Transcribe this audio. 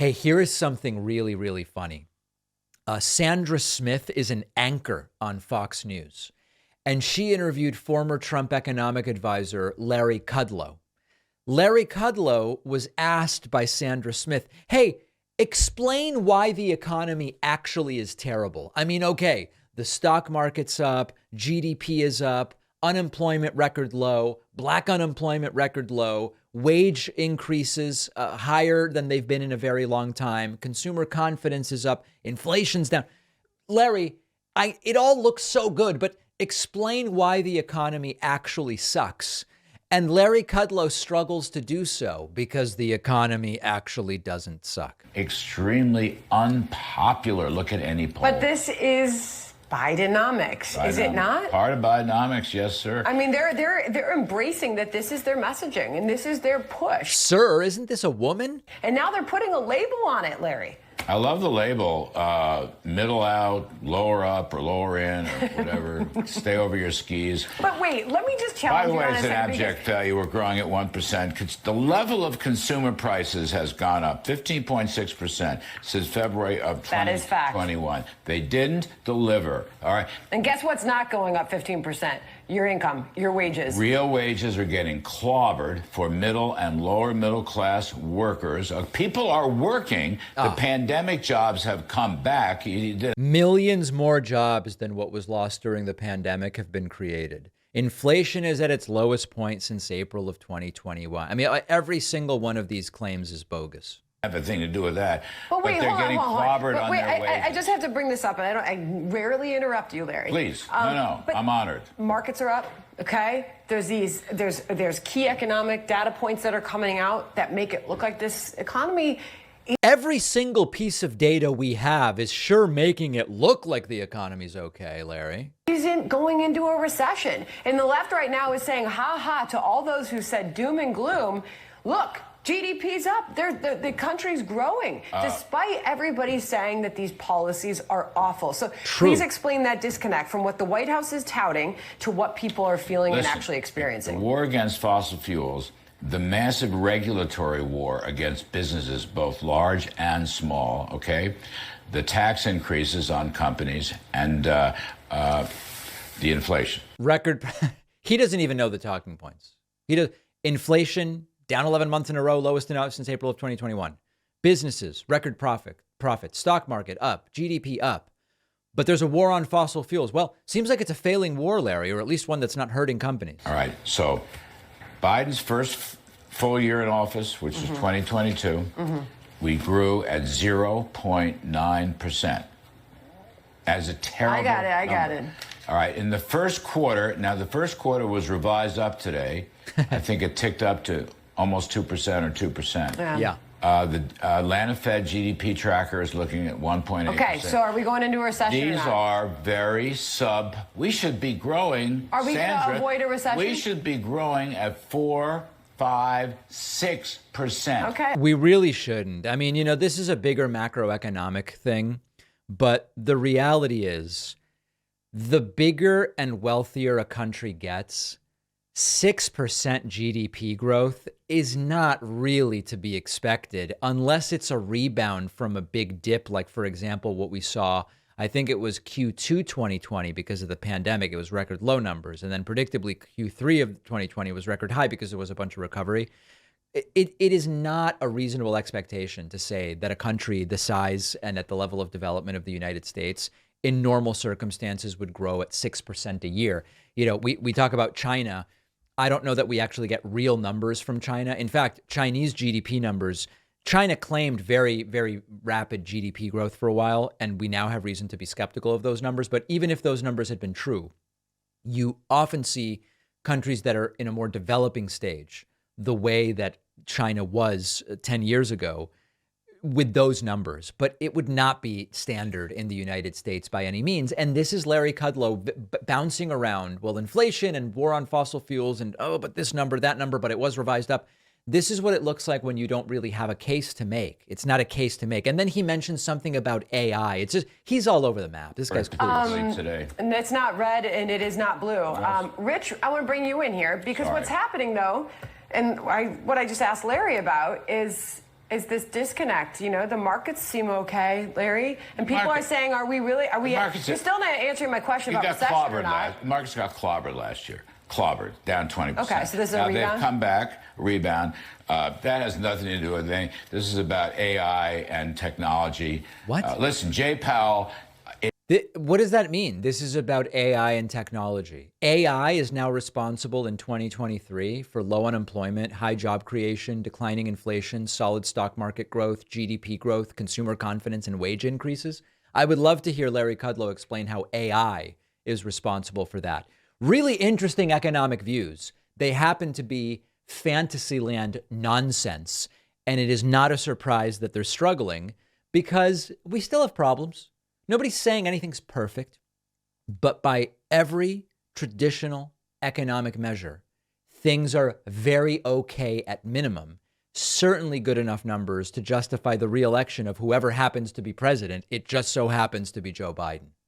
Hey, here is something really, really funny. Sandra Smith is an anchor on Fox News, and she interviewed former Trump economic advisor Larry Kudlow. Larry Kudlow was asked by Sandra Smith, hey, explain why the economy actually is terrible. I mean, okay, the stock market's up, GDP is up, unemployment record low, black unemployment record low, wage increases higher than they've been in a very long time, consumer confidence is up, inflation's down. Larry, it all looks so good, but explain why the economy actually sucks. And Larry Kudlow struggles to do so because the economy actually doesn't suck. Extremely unpopular. Look at any poll. But this is Bidenomics, is it not? Part of Bidenomics, yes, sir. I mean, they're embracing that this is their messaging and this is their push. Sir, isn't this a woman? And now they're putting a label on it, Larry. I love the label, middle out, lower up, or lower in, or whatever. Stay over your skis. But wait, let me just challenge you. By the way, on it's an abject failure. We're growing at 1%. The level of consumer prices has gone up 15.6% since February of 2021. They didn't deliver. All right. And guess what's not going up 15%? Your income, your wages. Real wages are getting clobbered for middle and lower middle class workers. People are working. The pandemic jobs have come back. Millions more jobs than what was lost during the pandemic have been created. Inflation is at its lowest point since April of 2021. I mean, every single one of these claims is bogus. Have a thing to do with that. But wait, they're getting clobbered on their wages. I just have to bring this up, and I rarely interrupt you, Larry. Please, no, I'm honored. Markets are up, okay? There's key economic data points that are coming out that make it look like this economy. Every single piece of data we have is sure making it look like the economy's okay, Larry. Isn't going into a recession. And the left right now is saying, ha ha, to all those who said doom and gloom. Look, GDP's up. The country's growing, despite everybody saying that these policies are awful. So please explain that disconnect from what the White House is touting to what people are feeling and actually experiencing. The war against fossil fuels, the massive regulatory war against businesses, both large and small, okay? The tax increases on companies and the inflation. He doesn't even know the talking points. Inflation, down 11 months in a row, lowest since April of 2021. Businesses, record profit. Stock market up, GDP up. But there's a war on fossil fuels. Well, seems like it's a failing war, Larry, or at least one that's not hurting companies. All right. So Biden's first full year in office, which is 2022, we grew at 0.9%. As a terrible I got it. All right. In the first quarter, now the first quarter was revised up today. I think it ticked up to almost 2% or 2%. Yeah. The Atlanta Fed GDP tracker is looking at 1.8%. Okay, so are we going into a recession? These are very we should be growing. Are we going to avoid a recession? We should be growing at 4, 5, 6%. Okay. We really shouldn't. I mean, this is a bigger macroeconomic thing, but the reality is the bigger and wealthier a country gets, 6% GDP growth is not really to be expected unless it's a rebound from a big dip. Like, for example, what we saw, I think it was Q2 2020 because of the pandemic, it was record low numbers. And then predictably Q3 of 2020 was record high because there was a bunch of recovery. It is not a reasonable expectation to say that a country the size and at the level of development of the United States in normal circumstances would grow at 6% a year. We talk about China. I don't know that we actually get real numbers from China. In fact, Chinese GDP numbers, China claimed very, very rapid GDP growth for a while, and we now have reason to be skeptical of those numbers. But even if those numbers had been true, you often see countries that are in a more developing stage, the way that China was 10 years ago, with those numbers, but it would not be standard in the United States by any means. And this is Larry Kudlow bouncing around, well, inflation and war on fossil fuels and, but this number, that number, but it was revised up. This is what it looks like when you don't really have a case to make. It's not a case to make. And then he mentioned something about AI. It's just, he's all over the map. This guy's clueless. Today. And it's not red and it is not blue. Yes. Rich, I want to bring you in here because what's happening though, and what I just asked Larry about is is this disconnect. You know, the markets seem okay, Larry, and people are saying, are we really? Are we? You're still not answering my question about recession or not. Markets got clobbered last year. Clobbered, down 20%. Okay, so this is a rebound? They've come back, rebound. That has nothing to do with anything. This is about AI and technology. What? Listen, Jay Powell. What does that mean? This is about AI and technology. AI is now responsible in 2023 for low unemployment, high job creation, declining inflation, solid stock market growth, GDP growth, consumer confidence, and wage increases. I would love to hear Larry Kudlow explain how AI is responsible for that. Really interesting economic views. They happen to be fantasyland nonsense. And it is not a surprise that they're struggling because we still have problems. Nobody's saying anything's perfect. But by every traditional economic measure, things are very okay at minimum. Certainly good enough numbers to justify the re-election of whoever happens to be president. It just so happens to be Joe Biden.